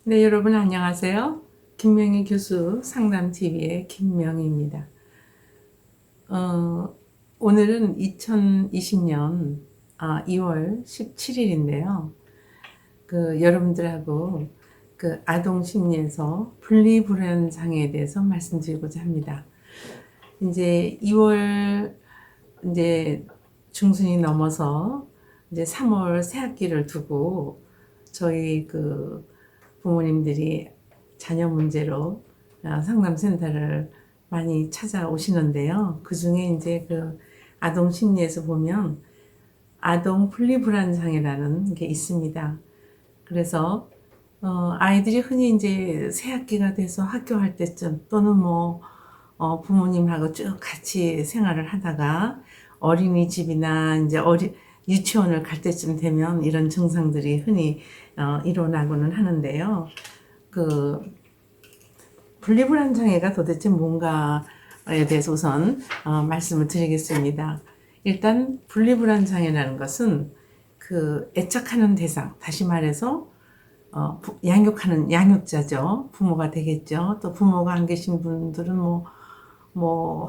네, 여러분 안녕하세요. 김명희 교수 상담TV의 김명희입니다. 오늘은 2020년 2월 17일인데요. 여러분들하고 아동 심리에서 분리불안 장애에 대해서 말씀드리고자 합니다. 이제 2월 이제 중순이 넘어서 이제 3월 새 학기를 두고 저희 부모님들이 자녀 문제로 상담센터를 많이 찾아오시는데요. 그 중에 이제 아동 심리에서 보면 아동 분리불안 장애라는 게 있습니다. 그래서 아이들이 흔히 이제 새 학기가 돼서 학교할 때쯤 또는 부모님하고 쭉 같이 생활을 하다가 어린이집이나 이제 유치원을 갈 때쯤 되면 이런 증상들이 흔히 일어나고는 하는데요. 분리불안 장애가 도대체 뭔가에 대해서 우선 말씀을 드리겠습니다. 일단 분리불안 장애라는 것은 애착하는 대상, 다시 말해서 양육하는 양육자죠. 부모가 되겠죠. 또 부모가 안 계신 분들은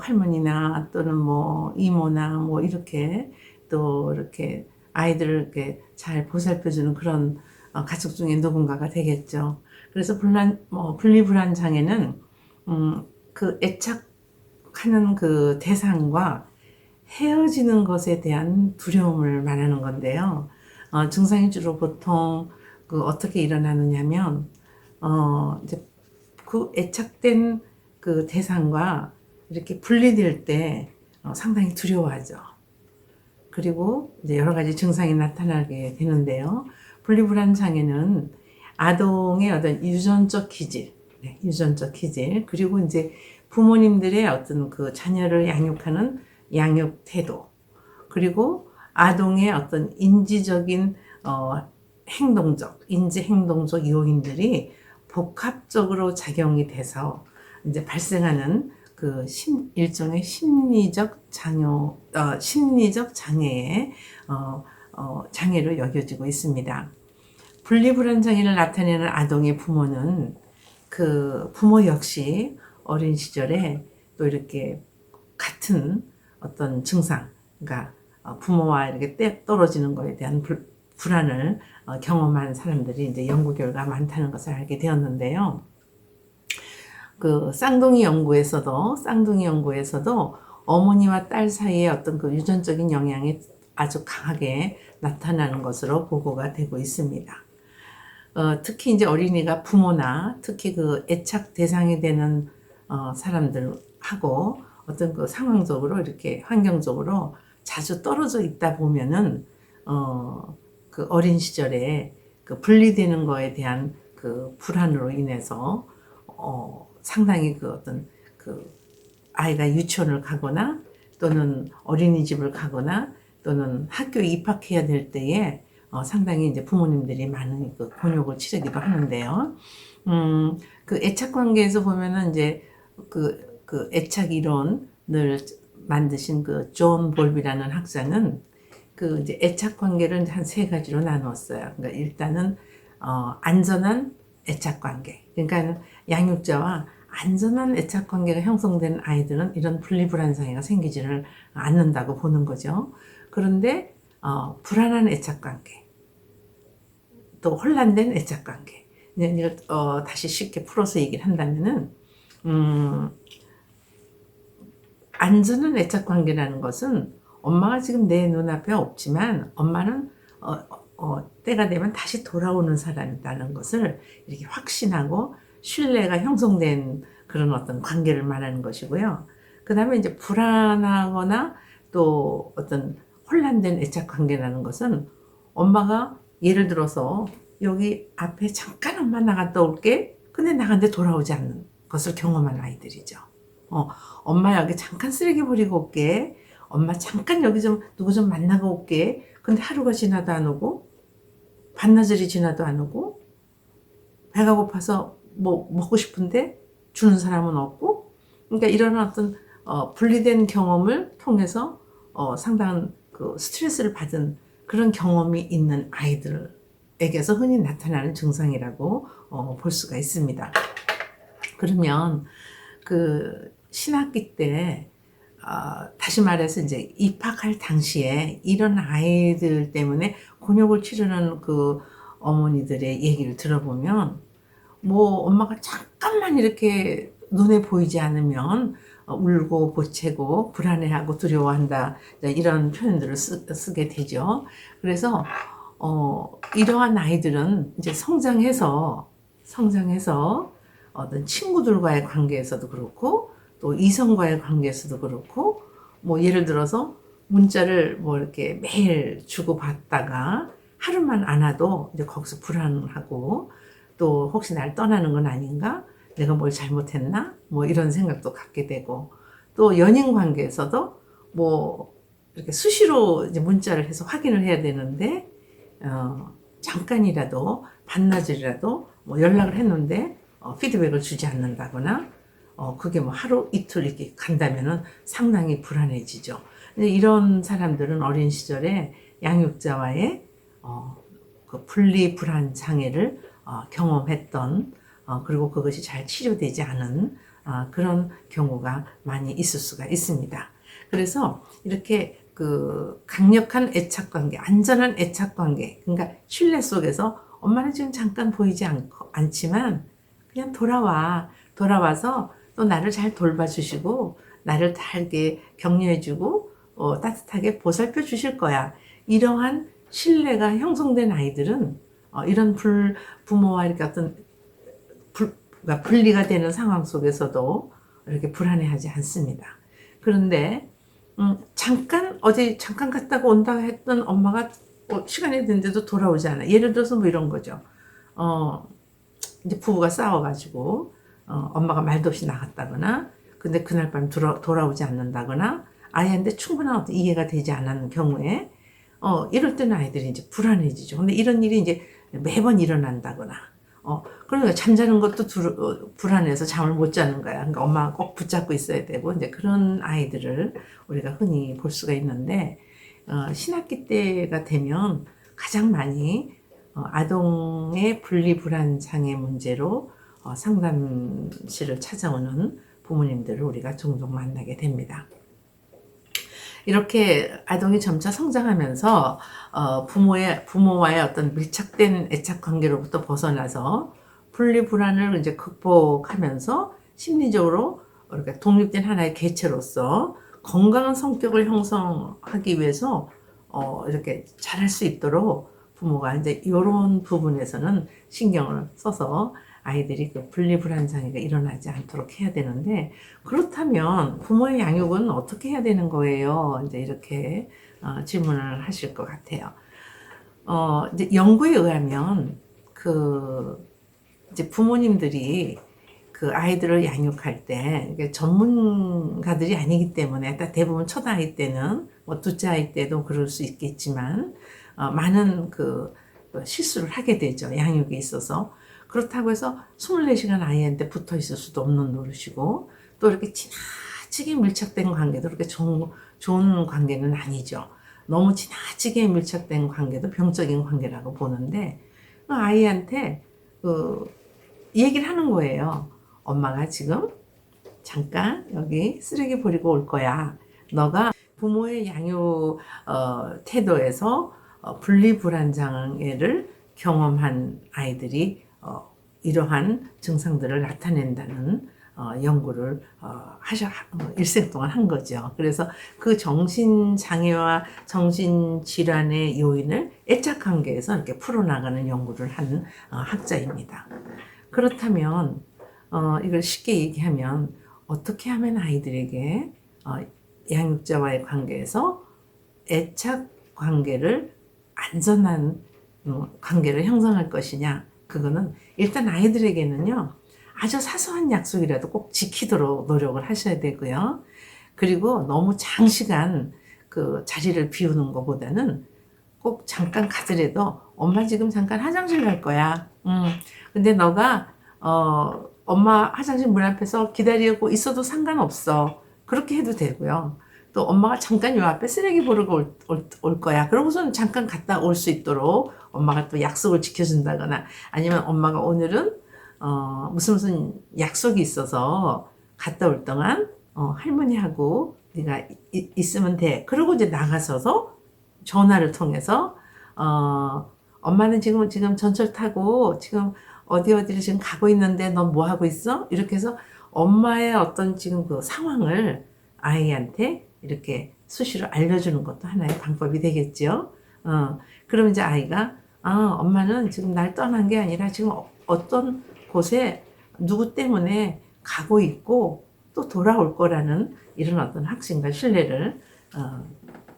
할머니나 또는 이모나 이렇게 또 이렇게 아이들을 이렇게 잘 보살펴주는 그런 가족 중에 누군가가 되겠죠. 그래서 분리불안 장애는 애착하는 대상과 헤어지는 것에 대한 두려움을 말하는 건데요. 증상이 주로 보통 어떻게 일어나느냐면 이제 애착된 대상과 이렇게 분리될 때 상당히 두려워하죠. 그리고 이제 여러 가지 증상이 나타나게 되는데요. 분리불안 장애는 아동의 어떤 유전적 기질, 유전적 기질, 그리고 이제 부모님들의 어떤 자녀를 양육하는 양육 태도, 그리고 아동의 어떤 인지적인 인지 행동적 요인들이 복합적으로 작용이 돼서 이제 발생하는 일종의 심리적 장애의 장애로 여겨지고 있습니다. 분리불안 장애를 나타내는 아동의 부모는 부모 역시 어린 시절에 또 이렇게 같은 어떤 증상, 그러니까 부모와 이렇게 떨어지는 것에 대한 불안을 경험한 사람들이 이제 연구 결과 많다는 것을 알게 되었는데요. 쌍둥이 연구에서도 어머니와 딸 사이의 어떤 유전적인 영향이 아주 강하게 나타나는 것으로 보고가 되고 있습니다. 특히 이제 어린이가 부모나 특히 애착 대상이 되는 사람들하고 어떤 상황적으로 이렇게 환경적으로 자주 떨어져 있다 보면은 어린 시절에 분리되는 거에 대한 불안으로 인해서 상당히 아이가 유치원을 가거나 또는 어린이집을 가거나 또는 학교에 입학해야 될 때에 상당히 이제 부모님들이 많은 곤욕을 치르기도 하는데요. 애착 관계에서 보면은 이제 애착 이론을 만드신 존 볼비라는 학자는 이제 애착 관계를 한 세 가지로 나누었어요. 그러니까 일단은 안전한 애착 관계. 그러니까 양육자와 안전한 애착 관계가 형성된 아이들은 이런 분리불안 장애가 생기지를 않는다고 보는 거죠. 그런데 불안한 애착 관계, 또 혼란된 애착 관계. 이걸 다시 쉽게 풀어서 얘기를 한다면은 안전한 애착 관계라는 것은 엄마가 지금 내 눈앞에 없지만 엄마는 때가 되면 다시 돌아오는 사람이라는 것을 이렇게 확신하고 신뢰가 형성된 그런 어떤 관계를 말하는 것이고요. 그 다음에 이제 불안하거나 또 어떤 혼란된 애착 관계라는 것은 엄마가 예를 들어서 여기 앞에 잠깐 엄마 나갔다 올게. 근데 나갔는데 돌아오지 않는 것을 경험한 아이들이죠. 엄마 여기 잠깐 쓰레기 버리고 올게. 엄마 잠깐 여기 누구 좀 만나고 올게. 근데 하루가 지나도 안 오고 반나절이 지나도 안 오고 배가 고파서 먹고 싶은데 주는 사람은 없고, 그러니까 이런 어떤 분리된 경험을 통해서 상당한 스트레스를 받은 그런 경험이 있는 아이들 에게서 흔히 나타나는 증상이라고 볼 수가 있습니다. 그러면 그 신학기 때 다시 말해서 이제 입학할 당시에 이런 아이들 때문에 곤욕을 치르는 그 어머니들의 얘기를 들어보면 뭐 엄마가 잠깐만 이렇게 눈에 보이지 않으면 울고 보채고 불안해하고 두려워한다, 이런 표현들을 쓰게 되죠. 그래서 이러한 아이들은 이제 성장해서 어떤 친구들과의 관계에서도 그렇고 또 이성과의 관계에서도 그렇고, 뭐 예를 들어서 문자를 뭐 이렇게 매일 주고받다가 하루만 안 와도 이제 거기서 불안하고, 또 혹시 날 떠나는 건 아닌가? 내가 뭘 잘못했나? 뭐 이런 생각도 갖게 되고, 또 연인 관계에서도 뭐 이렇게 수시로 이제 문자를 해서 확인을 해야 되는데, 잠깐이라도 반나절이라도 뭐 연락을 했는데 피드백을 주지 않는다거나, 그게 뭐 하루 이틀 이렇게 간다면은 상당히 불안해지죠. 이런 사람들은 어린 시절에 양육자와의 그 분리 불안 장애를 경험했던, 그리고 그것이 잘 치료되지 않은 그런 경우가 많이 있을 수가 있습니다. 그래서 이렇게 그 강력한 애착관계, 안전한 애착관계, 그러니까 신뢰 속에서 엄마는 지금 잠깐 보이지 않지만 그냥 돌아와서 또 나를 잘 돌봐주시고 나를 다 이렇게 격려해주고 따뜻하게 보살펴 주실 거야. 이러한 신뢰가 형성된 아이들은 이런 부모와 이렇게 어떤 분리가 되는 상황 속에서도 이렇게 불안해하지 않습니다. 그런데 어디 잠깐 갔다가 온다 했던 엄마가 시간이 됐는데도 돌아오지 않아. 예를 들어서 뭐 이런 거죠. 이제 부부가 싸워가지고 엄마가 말도 없이 나갔다거나, 근데 그날 밤 돌아오지 않는다거나, 아이한테 충분한 어떤 이해가 되지 않은 경우에 이럴 때는 아이들이 이제 불안해지죠. 근데 이런 일이 이제 매번 일어난다거나, 그러니까 잠자는 것도 불안해서 잠을 못 자는 거야. 그러니까 엄마가 꼭 붙잡고 있어야 되고, 이제 그런 아이들을 우리가 흔히 볼 수가 있는데, 신학기 때가 되면 가장 많이 아동의 분리불안 장애 문제로 상담실을 찾아오는 부모님들을 우리가 종종 만나게 됩니다. 이렇게 아동이 점차 성장하면서 부모와의 어떤 밀착된 애착 관계로부터 벗어나서 분리불안을 이제 극복하면서 심리적으로 이렇게 독립된 하나의 개체로서 건강한 성격을 형성하기 위해서 이렇게 잘할 수 있도록 부모가 이제 이런 부분에서는 신경을 써서 아이들이 그 분리불안 장애가 일어나지 않도록 해야 되는데, 그렇다면 부모의 양육은 어떻게 해야 되는 거예요? 이제 이렇게 질문을 하실 것 같아요. 이제 연구에 의하면 이제 부모님들이 그 아이들을 양육할 때 전문가들이 아니기 때문에 대부분 첫 아이 때는 뭐 둘째 아이 때도 그럴 수 있겠지만 많은 그 실수를 하게 되죠. 양육에 있어서. 그렇다고 해서 24시간 아이한테 붙어 있을 수도 없는 노릇이고, 또 이렇게 지나치게 밀착된 관계도 그렇게 좋은 관계는 아니죠. 너무 지나치게 밀착된 관계도 병적인 관계라고 보는데, 그 아이한테 얘기를 하는 거예요. 엄마가 지금 잠깐 여기 쓰레기 버리고 올 거야. 너가 부모의 양육 태도에서 분리불안장애를 경험한 아이들이 이러한 증상들을 나타낸다는 연구를 일생 동안 한 거죠. 그래서 그 정신장애와 정신질환의 요인을 애착관계에서 이렇게 풀어나가는 연구를 한 학자입니다. 그렇다면 이걸 쉽게 얘기하면 어떻게 하면 아이들에게 양육자와의 관계에서 애착 관계를 안전한 관계를 형성할 것이냐, 그거는 일단 아이들에게는요 아주 사소한 약속이라도 꼭 지키도록 노력을 하셔야 되고요. 그리고 너무 장시간 그 자리를 비우는 것보다는 꼭 잠깐 가더라도 엄마 지금 잠깐 화장실 갈 거야. 근데 너가 엄마 화장실 문 앞에서 기다리고 있어도 상관없어. 그렇게 해도 되고요. 또 엄마가 잠깐 요 앞에 쓰레기 버리고 올 거야. 그러고서는 잠깐 갔다 올 수 있도록 엄마가 또 약속을 지켜준다거나 아니면 엄마가 오늘은 무슨 약속이 있어서 갔다 올 동안 할머니하고 네가 있으면 돼. 그러고 이제 나가서서 전화를 통해서 엄마는 지금 전철 타고 지금 어디를 지금 가고 있는데 넌 뭐 하고 있어? 이렇게 해서 엄마의 어떤 지금 그 상황을 아이한테 이렇게 수시로 알려주는 것도 하나의 방법이 되겠죠. 그럼 이제 아이가 엄마는 지금 날 떠난 게 아니라 지금 어떤 곳에 누구 때문에 가고 있고 또 돌아올 거라는 이런 어떤 확신과 신뢰를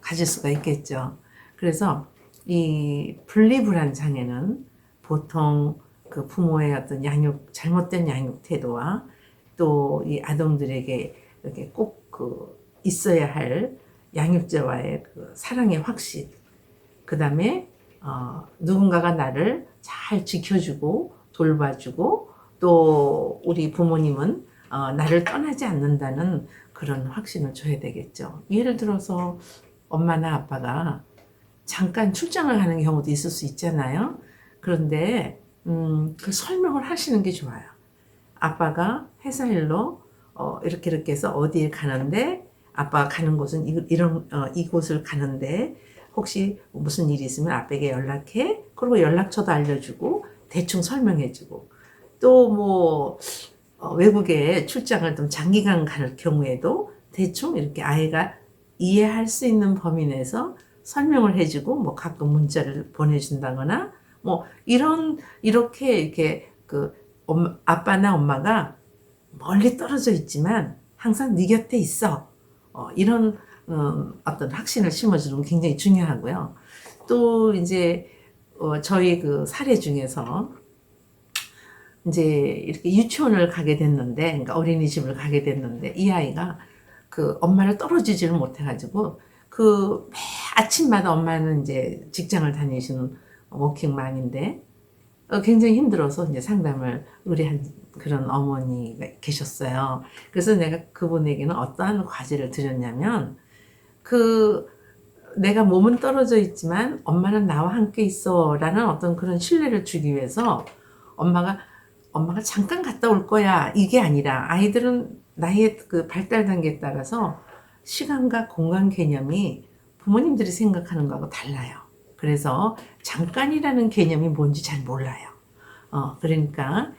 가질 수가 있겠죠. 그래서 이 분리불안 장애는 보통 그 부모의 어떤 잘못된 양육 태도와 또 이 아동들에게 이렇게 꼭 그 있어야 할 양육자와의 그 사랑의 확신, 그 다음에 누군가가 나를 잘 지켜주고 돌봐주고 또 우리 부모님은 나를 떠나지 않는다는 그런 확신을 줘야 되겠죠. 예를 들어서 엄마나 아빠가 잠깐 출장을 가는 경우도 있을 수 있잖아요. 그런데 그 설명을 하시는 게 좋아요. 아빠가 회사 일로 이렇게 해서 어디에 가는데 아빠가 가는 곳은 이곳을 가는데 혹시 무슨 일이 있으면 아빠에게 연락해. 그리고 연락처도 알려주고 대충 설명해주고 또 뭐 외국에 출장을 좀 장기간 갈 경우에도 대충 이렇게 아이가 이해할 수 있는 범위 내에서 설명을 해주고 뭐 가끔 문자를 보내준다거나 뭐 이렇게 그 아빠나 엄마가 멀리 떨어져 있지만 항상 네 곁에 있어. 이런 어떤 확신을 심어주는 게 굉장히 중요하고요. 또 이제 저희 그 사례 중에서 이제 이렇게 유치원을 가게 됐는데, 그러니까 어린이집을 가게 됐는데 이 아이가 그 엄마를 떨어지지를 못해가지고 매 아침마다 엄마는 이제 직장을 다니시는 워킹맘인데 굉장히 힘들어서 이제 상담을 의뢰한 그런 어머니가 계셨어요. 그래서 내가 그분에게는 어떠한 과제를 드렸냐면 내가 몸은 떨어져 있지만 엄마는 나와 함께 있어 라는 어떤 그런 신뢰를 주기 위해서 엄마가 잠깐 갔다 올 거야 이게 아니라 아이들은 나이의 그 발달 단계에 따라서 시간과 공간 개념이 부모님들이 생각하는 거하고 달라요. 그래서 잠깐이라는 개념이 뭔지 잘 몰라요. 그러니까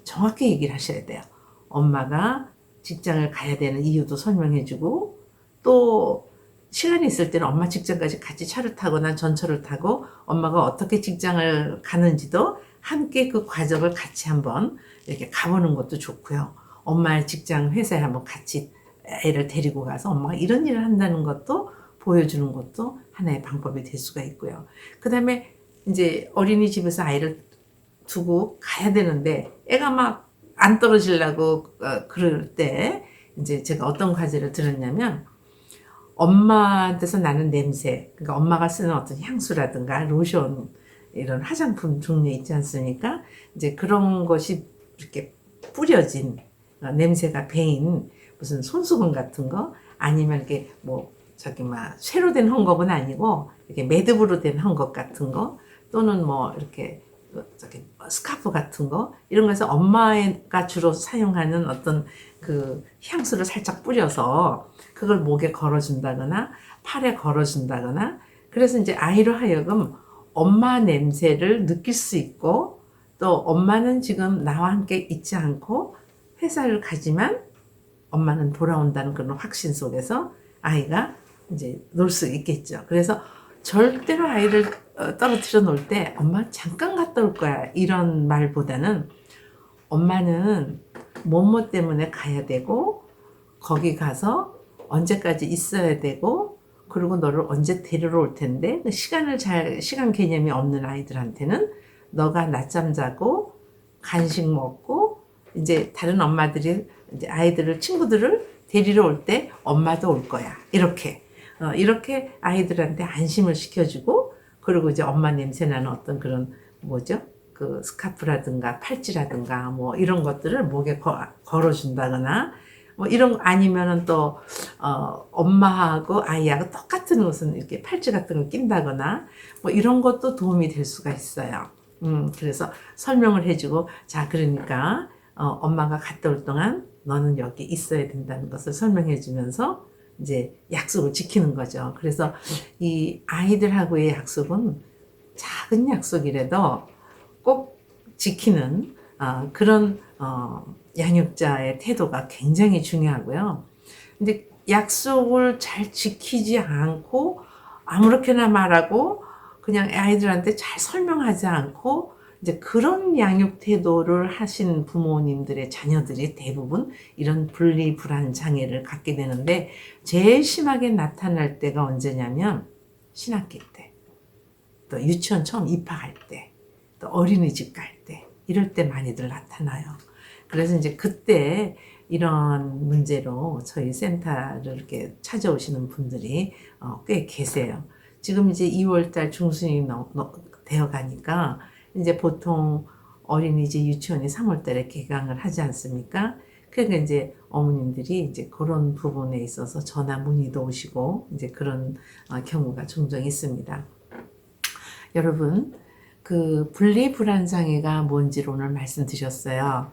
정확히 얘기를 하셔야 돼요. 엄마가 직장을 가야 되는 이유도 설명해주고 또 시간이 있을 때는 엄마 직장까지 같이 차를 타고 난 전철을 타고 엄마가 어떻게 직장을 가는지도 함께 그 과정을 같이 한번 이렇게 가보는 것도 좋고요. 엄마의 직장 회사에 한번 같이 애를 데리고 가서 엄마가 이런 일을 한다는 것도 보여주는 것도 하나의 방법이 될 수가 있고요. 그 다음에 이제 어린이집에서 아이를 두고 가야 되는데 애가 막 안 떨어지려고 그럴 때 이제 제가 어떤 과제를 들었냐면 엄마한테서 나는 냄새, 그러니까 엄마가 쓰는 어떤 향수라든가 로션 이런 화장품 종류 있지 않습니까? 이제 그런 것이 이렇게 뿌려진 냄새가 배인 무슨 손수건 같은 거 아니면 이렇게 뭐 쇠로 된 헝겊은 아니고 이렇게 매듭으로 된 헝겊 같은 거 또는 뭐 이렇게 스카프 같은 거 이런 거에서 엄마가 주로 사용하는 어떤 그 향수를 살짝 뿌려서 그걸 목에 걸어준다거나 팔에 걸어준다거나 그래서 이제 아이로 하여금 엄마 냄새를 느낄 수 있고 또 엄마는 지금 나와 함께 있지 않고 회사를 가지만 엄마는 돌아온다는 그런 확신 속에서 아이가 이제 놀 수 있겠죠. 그래서 절대로 아이를 떨어뜨려 놓을 때 엄마 잠깐 갔다 올 거야 이런 말보다는 엄마는 뭐뭐 때문에 가야 되고 거기 가서 언제까지 있어야 되고 그리고 너를 언제 데리러 올 텐데 시간 개념이 없는 아이들한테는 너가 낮잠 자고 간식 먹고 이제 다른 엄마들이 이제 친구들을 데리러 올 때 엄마도 올 거야 이렇게 아이들한테 안심을 시켜주고 그리고 이제 엄마 냄새 나는 어떤 그런 그 스카프라든가 팔찌라든가 뭐 이런 것들을 목에 걸어준다거나 뭐 이런 거 아니면은 또 엄마하고 아이하고 똑같은 옷은 이렇게 팔찌 같은 거 낀다거나 뭐 이런 것도 도움이 될 수가 있어요. 그래서 설명을 해주고 자 그러니까 엄마가 갔다 올 동안 너는 여기 있어야 된다는 것을 설명해 주면서 이제 약속을 지키는 거죠. 그래서 이 아이들하고의 약속은 작은 약속이라도 꼭 지키는 그런 양육자의 태도가 굉장히 중요하고요. 근데 약속을 잘 지키지 않고 아무렇게나 말하고 그냥 아이들한테 잘 설명하지 않고 이제 그런 양육 태도를 하신 부모님들의 자녀들이 대부분 이런 분리불안 장애를 갖게 되는데 제일 심하게 나타날 때가 언제냐면 신학기 때, 또 유치원 처음 입학할 때, 또 어린이집 갈 때, 이럴 때 많이들 나타나요. 그래서 이제 그때 이런 문제로 저희 센터를 이렇게 찾아오시는 분들이 꽤 계세요. 지금 이제 2월달 중순이 되어 가니까 이제 보통 어린이집 유치원이 3월달에 개강을 하지 않습니까? 그러니까 이제 어머님들이 이제 그런 부분에 있어서 전화 문의도 오시고 이제 그런 경우가 종종 있습니다. 여러분, 그 분리불안장애가 뭔지를 오늘 말씀드렸어요.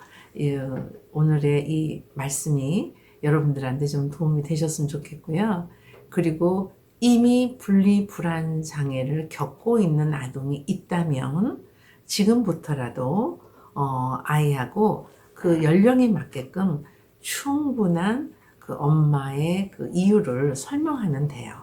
오늘의 이 말씀이 여러분들한테 좀 도움이 되셨으면 좋겠고요. 그리고 이미 분리불안장애를 겪고 있는 아동이 있다면 지금부터라도 아이하고 그 연령에 맞게끔 충분한 그 엄마의 그 이유를 설명하면 돼요.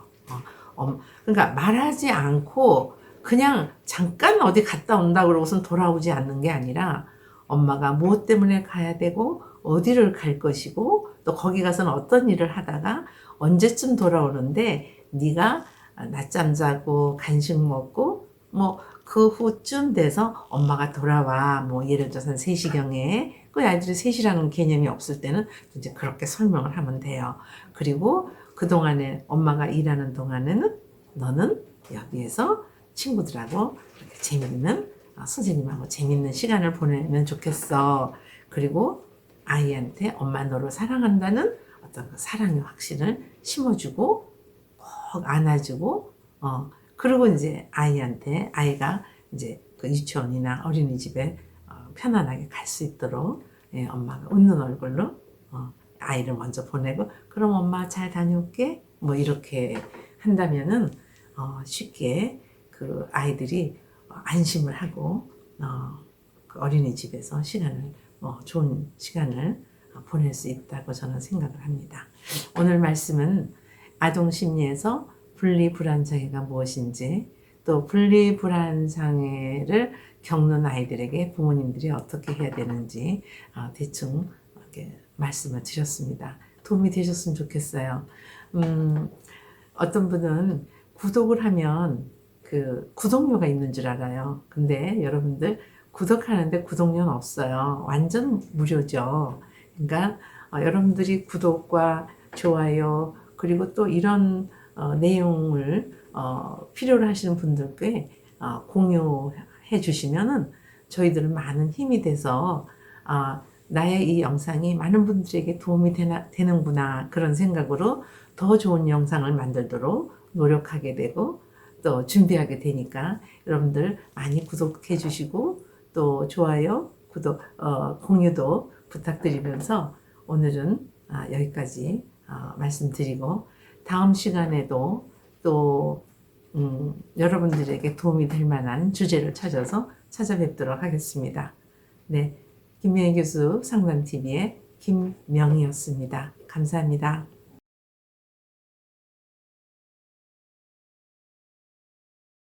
그러니까 말하지 않고 그냥 잠깐 어디 갔다 온다 그러고선 돌아오지 않는 게 아니라 엄마가 무엇 때문에 가야 되고 어디를 갈 것이고 또 거기 가서는 어떤 일을 하다가 언제쯤 돌아오는데 네가 낮잠 자고 간식 먹고 뭐 그 후쯤 돼서 엄마가 돌아와 뭐 예를 들어서 3시경에 그 아이들이 3시라는 개념이 없을 때는 이제 그렇게 설명을 하면 돼요. 그리고 그동안에 엄마가 일하는 동안에는 너는 여기에서 친구들하고 이렇게 재밌는 선생님하고 재밌는 시간을 보내면 좋겠어. 그리고 아이한테 엄마 너를 사랑한다는 어떤 그 사랑의 확신을 심어주고 꼭 안아주고 그리고 이제 아이한테 아이가 이제 그 유치원이나 어린이집에 편안하게 갈 수 있도록 엄마가 웃는 얼굴로 아이를 먼저 보내고 그럼 엄마 잘 다녀올게 뭐 이렇게 한다면은 쉽게 그 아이들이 안심을 하고 그 어린이집에서 시간을 좋은 시간을 보낼 수 있다고 저는 생각을 합니다. 오늘 말씀은 아동 심리에서 분리불안장애가 무엇인지 또 분리불안장애를 겪는 아이들에게 부모님들이 어떻게 해야 되는지 대충 이렇게 말씀을 드렸습니다. 도움이 되셨으면 좋겠어요. 어떤 분은 구독을 하면 그 구독료가 있는 줄 알아요. 근데 여러분들 구독하는데 구독료는 없어요. 완전 무료죠. 그러니까 여러분들이 구독과 좋아요 그리고 또 이런 내용을 필요로 하시는 분들께 공유해 주시면은 저희들은 많은 힘이 돼서 나의 이 영상이 많은 분들에게 도움이 되는구나 그런 생각으로 더 좋은 영상을 만들도록 노력하게 되고 또 준비하게 되니까 여러분들 많이 구독해 주시고 또 좋아요, 구독, 공유도 부탁드리면서 오늘은 여기까지 말씀드리고 다음 시간에도 또 여러분들에게 도움이 될 만한 주제를 찾아서 찾아뵙도록 하겠습니다. 네, 김명희 교수 상담TV의 김명희였습니다. 감사합니다.